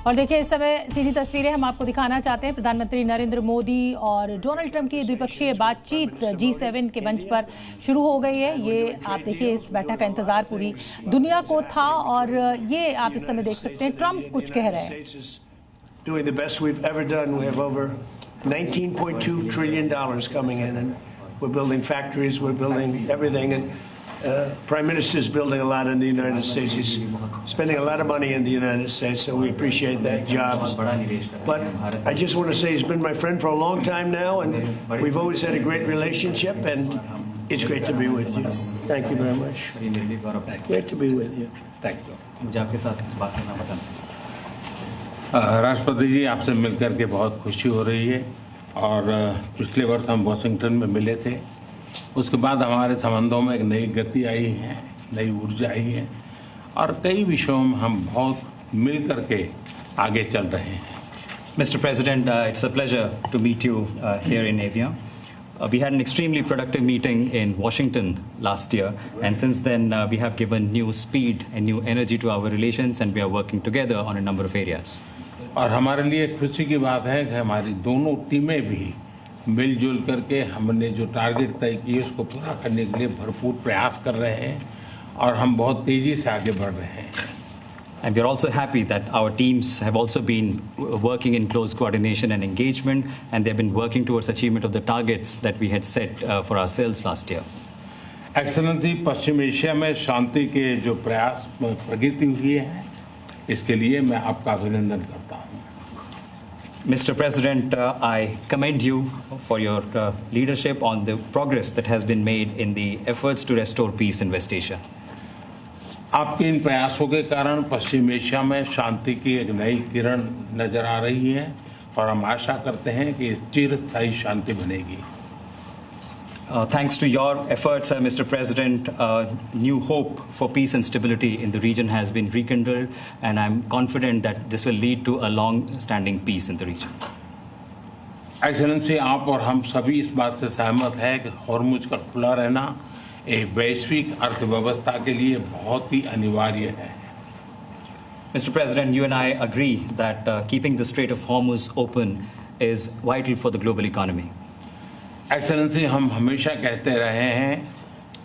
और देखिए इस समय सीधी तस्वीरें हम आपको दिखाना चाहते हैं। प्रधानमंत्री नरेंद्र मोदी और डोनाल्ड ट्रंप की द्विपक्षीय बातचीत G7 के मंच पर शुरू हो गई है। ये आप देखिए इस बैठक का इंतजार पूरी दुनिया को था और ये आप इस समय देख सकते हैं ट्रंप कुछ कह रहे हैं। Doing the best we've ever done. We have over $19.2 trillion coming in, and we're building factories, we're building everything, and Prime Minister is building a lot in the United States. He's spending a lot of money in the United States, so we appreciate that. Jobs. But I just want to say he's been my friend for a long time now, and we've always had a great relationship, and it's great to be with you. Thank you very much. Great to be with you. Thank you. मुझे आपके साथ बात करना पसंद है। राष्ट्रपति जी, आपसे मिलकर के बहुत खुशी हो रही है और पिछले वर्ष हम वाशिंगटन में मिले थे। उसके बाद हमारे संबंधों में एक नई गति आई है, नई ऊर्जा आई है और कई विषयों में हम बहुत मिल करके आगे चल रहे हैं। Mr. President, it's a pleasure to meet you here in Avia. We had an extremely productive meeting in Washington last year, and since then we have given new speed and new energy to our relations, and we are working together on a number of areas. और हमारे लिए खुशी की बात है कि हमारी दोनों टीमें भी मिलजुल करके हमने जो टारगेट तय किए उसको पूरा करने के लिए भरपूर प्रयास कर रहे हैं और हम बहुत तेजी से आगे बढ़ रहे हैं। And we are also happy that our teams have also been working in close coordination and engagement, and they have been working towards achievement of the targets that we had set for ourselves last year. Excellency, Paschim Asia में शांति के जो प्रयास प्रगति हुई है, इसके लिए मैं आपका अभिनंदन करता हूँ। Mr. President, I commend you for your leadership on the progress that has been made in the efforts to restore peace in West Asia. आपके इन प्रयासों के कारण पश्चिम एशिया में शांति की एक नई किरण नजर आ रही है और हम आशा करते हैं कि चिरस्थायी शांति बनेगी। Thanks to your efforts, Mr. President, new hope for peace and stability in the region has been rekindled, and I'm confident that this will lead to a long-standing peace in the region. Excellency, आप और हम सभी इस बात से सहमत हैं कि हॉर्मुज का खुला रहना एक वैश्विक अर्थव्यवस्था के लिए बहुत ही अनिवार्य है। Mr. President, you and I agree that keeping the Strait of Hormuz open is vital for the global economy. Excellency, हम हमेशा कहते रहे हैं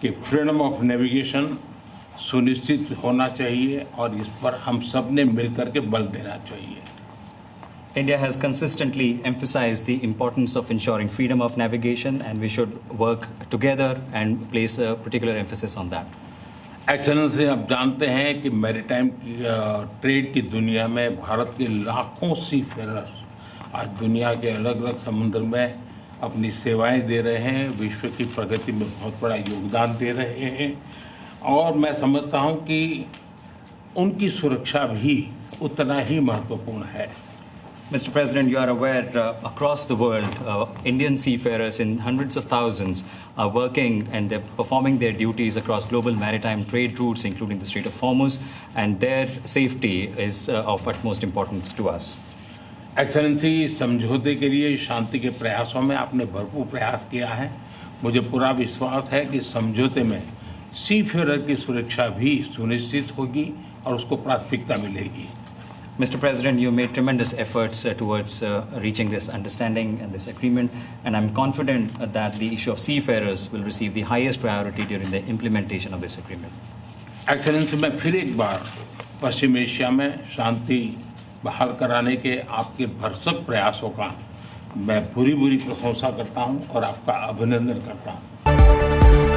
कि फ्रीडम ऑफ नेविगेशन सुनिश्चित होना चाहिए और इस पर हम सब ने मिलकर के बल देना चाहिए। India has consistently emphasized the importance of ensuring freedom of navigation, and we should work together and place a particular emphasis on that. Excellency, आप जानते हैं कि मैरीटाइम ट्रेड की दुनिया में भारत के लाखों सीफेरर्स आज दुनिया के अलग अलग समुद्र में अपनी सेवाएं दे रहे हैं, विश्व की प्रगति में बहुत बड़ा योगदान दे रहे हैं और मैं समझता हूं कि उनकी सुरक्षा भी उतना ही महत्वपूर्ण है। Mr. President, you are aware across the world, Indian seafarers in hundreds of thousands are working and they're performing their duties across global maritime trade routes, including the Strait of Hormuz, and their safety is of utmost importance to us. Excellency, समझौते के लिए शांति के प्रयासों में आपने भरपूर प्रयास किया है। मुझे पूरा विश्वास है कि समझौते में सीफेरर की सुरक्षा भी सुनिश्चित होगी और उसको प्राथमिकता मिलेगी। Mr. President, you made tremendous efforts towards reaching this understanding and this agreement, and I'm confident that the issue of seafarers will receive the highest priority during the implementation of this agreement. Excellency, मैं फिर एक बार पश्चिम Asia में शांति बहाल कराने के आपके भरसक प्रयासों का मैं पूरी प्रशंसा करता हूं और आपका अभिनंदन करता हूं।